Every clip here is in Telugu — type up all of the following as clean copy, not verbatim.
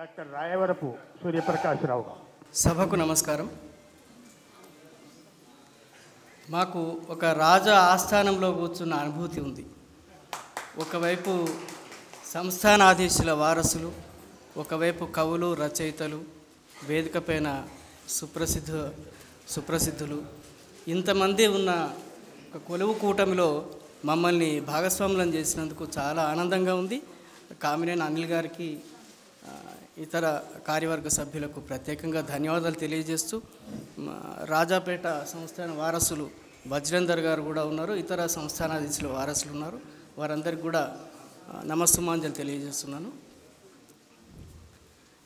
డాక్టర్ రాయవరపు సూర్యప్రకాశరావు. సభకు నమస్కారం. మాకు ఒక రాజ ఆస్థానంలో కూర్చున్న అనుభూతి ఉంది. ఒకవైపు సంస్థానాధీశుల వారసులు, ఒకవైపు కవులు, రచయితలు, వేదికపైన సుప్రసిద్ధులు, ఇంతమంది ఉన్న ఒక కొలువు కూటమిలో మమ్మల్ని భాగస్వాములను చేసినందుకు చాలా ఆనందంగా ఉంది. కామినేని అనిల్ గారికి, ఇతర కార్యవర్గ సభ్యులకు ప్రత్యేకంగా ధన్యవాదాలు తెలియజేస్తూ, రాజాపేట సంస్థాన వారసులు వజ్రేందర్ గారు కూడా ఉన్నారు, ఇతర సంస్థానాధీశుల వారసులు ఉన్నారు, వారందరికీ కూడా నమస్సుమాంజలి తెలియజేస్తున్నాను.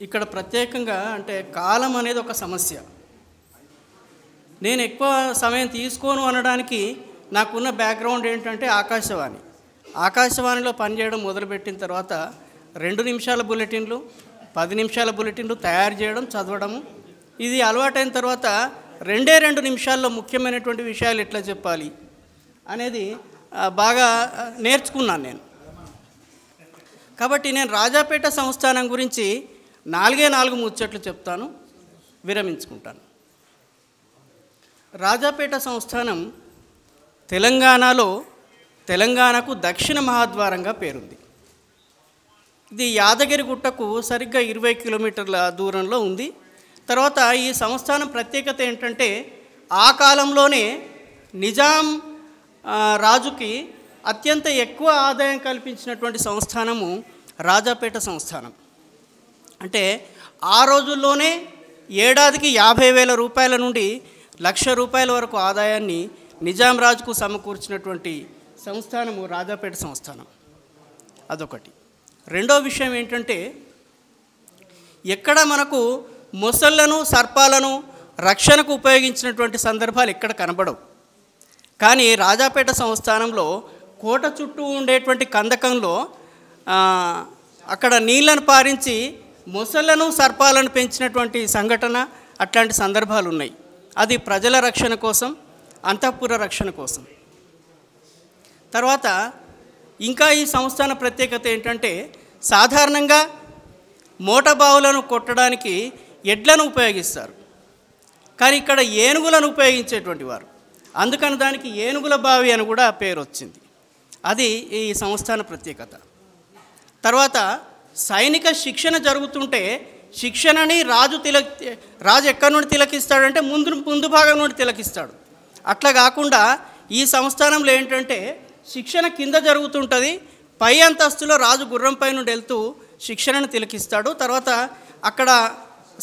ఇక్కడ ప్రత్యేకంగా అంటే కాలం అనేది ఒక సమస్య. నేను ఎక్కువ సమయం తీసుకోను అనడానికి నాకున్న బ్యాక్గ్రౌండ్ ఏంటంటే ఆకాశవాణిలో పనిచేయడం మొదలుపెట్టిన తర్వాత 2 నిమిషాల బులెటిన్లు, 10 నిమిషాల బులెటిన్లు తయారు చేయడం, చదవడము, ఇది అలవాటైన తర్వాత 2 నిమిషాల్లో ముఖ్యమైనటువంటి విషయాలు ఎట్లా చెప్పాలి అనేది బాగా నేర్చుకున్నాను నేను. కాబట్టి నేను రాజాపేట సంస్థానం గురించి 4 ముచ్చట్లు చెప్తాను, విరమించుకుంటాను. రాజాపేట సంస్థానం తెలంగాణకు దక్షిణ మహాద్వారంగా పేరుంది. ఇది యాదగిరిగుట్టకు సరిగ్గా 20 కిలోమీటర్ల దూరంలో ఉంది. తర్వాత ఈ సంస్థానం ప్రత్యేకత ఏంటంటే, ఆ కాలంలోనే నిజాం రాజుకి అత్యంత ఎక్కువ ఆదాయం కల్పించినటువంటి సంస్థానము రాజాపేట సంస్థానం. అంటే ఆ రోజుల్లోనే ఏడాదికి 50,000 రూపాయల నుండి 1,00,000 రూపాయల వరకు ఆదాయాన్ని నిజాం రాజుకు సమకూర్చినటువంటి సంస్థానము రాజాపేట సంస్థానం. అదొకటి. రెండో విషయం ఏంటంటే, ఎక్కడ మనకు మొసళ్ళను, సర్పాలను రక్షణకు ఉపయోగించినటువంటి సందర్భాలు ఎక్కడ కనబడవు. కానీ రాజాపేట సంస్థానంలో కోట చుట్టూ ఉండేటువంటి కందకంలో అక్కడ నీళ్లను పారించి మొసళ్ళను, సర్పాలను పెంచినటువంటి సంఘటన, అట్లాంటి సందర్భాలు ఉన్నాయి. అది ప్రజల రక్షణ కోసం, అంతఃపుర రక్షణ కోసం. తర్వాత ఇంకా ఈ సంస్థాన ప్రత్యేకత ఏంటంటే, సాధారణంగా మోటబావులను కొట్టడానికి ఎడ్లను ఉపయోగిస్తారు, కానీ ఇక్కడ ఏనుగులను ఉపయోగించేటువంటి వారు, అందుకని దానికి ఏనుగుల బావి అని కూడా పేరు వచ్చింది. అది ఈ సంస్థాన ప్రత్యేకత. తర్వాత సైనిక శిక్షణ జరుగుతుంటే శిక్షణని రాజు ఎక్కడి నుండి తిలకిస్తాడంటే ముందు భాగం నుండి తిలకిస్తాడు. అట్లా కాకుండా ఈ సంస్థానంలో ఏంటంటే, శిక్షణ కింద జరుగుతుంటుంది, పై అంతస్తులో రాజు గుర్రంపై నుండి వెళ్తూ శిక్షణను తిలకిస్తాడు. తర్వాత అక్కడ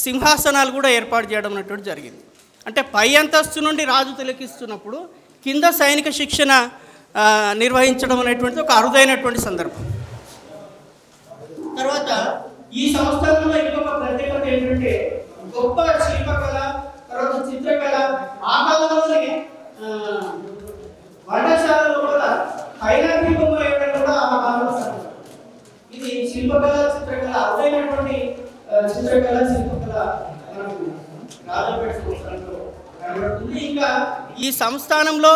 సింహాసనాలు కూడా ఏర్పాటు చేయడం అనేటువంటి జరిగింది. అంటే పై అంతస్తు నుండి రాజు తిలకిస్తున్నప్పుడు కింద సైనిక శిక్షణ నిర్వహించడం అనేటువంటిది ఒక అరుదైనటువంటి సందర్భం. తర్వాత ఈ సంస్థానంలో ఇంకొక ప్రత్యేకత ఏంటంటే, గొప్ప శిల్పకళ, తర్వాత చిత్రకళ, ఆ కాలంలోనే వంటశాలలో కూడా హైలాంటి బొమ్మ వేయడం కూడా ఆ కాలంలో సాధ్యం. ఇది శిల్పకళ, చిత్రకళ, అరుదైనటువంటి చిత్రకళ, శిల్పకళ రాజాపేట సంస్థానంలో కనబడుతుంది. ఇంకా ఈ సంస్థానంలో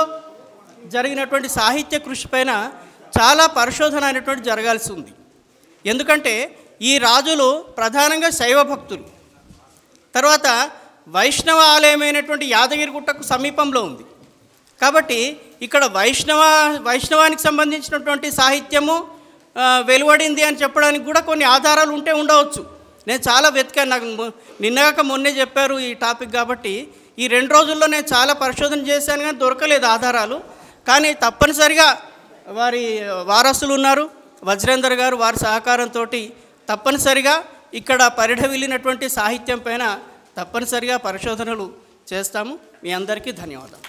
జరిగినటువంటి సాహిత్య కృషి పైన చాలా పరిశోధన అనేటువంటి జరగాల్సి ఉంది. ఎందుకంటే ఈ రాజులు ప్రధానంగా శైవ భక్తులు. తర్వాత వైష్ణవ ఆలయమైనటువంటి యాదగిరిగుట్టకు సమీపంలో ఉంది. కాబట్టి ఇక్కడ వైష్ణవానికి సంబంధించినటువంటి సాహిత్యము వెలువడింది అని చెప్పడానికి కూడా కొన్ని ఆధారాలు ఉండవచ్చు. నేను చాలా వెతికాను, నాకు నిన్నగాక మొన్నే చెప్పారు ఈ టాపిక్ కాబట్టి ఈ 2 రోజుల్లో నేను చాలా పరిశోధన చేశాను, కానీ దొరకలేదు ఆధారాలు. కానీ తప్పనిసరిగా వారి వారసులు ఉన్నారు, వజ్రేందర్ గారు, వారి సహకారంతో తప్పనిసరిగా ఇక్కడ పరిఢవిల్లినటువంటి సాహిత్యం పైన తప్పనిసరిగా పరిశోధనలు చేస్తాము. మీ అందరికీ ధన్యవాదాలు.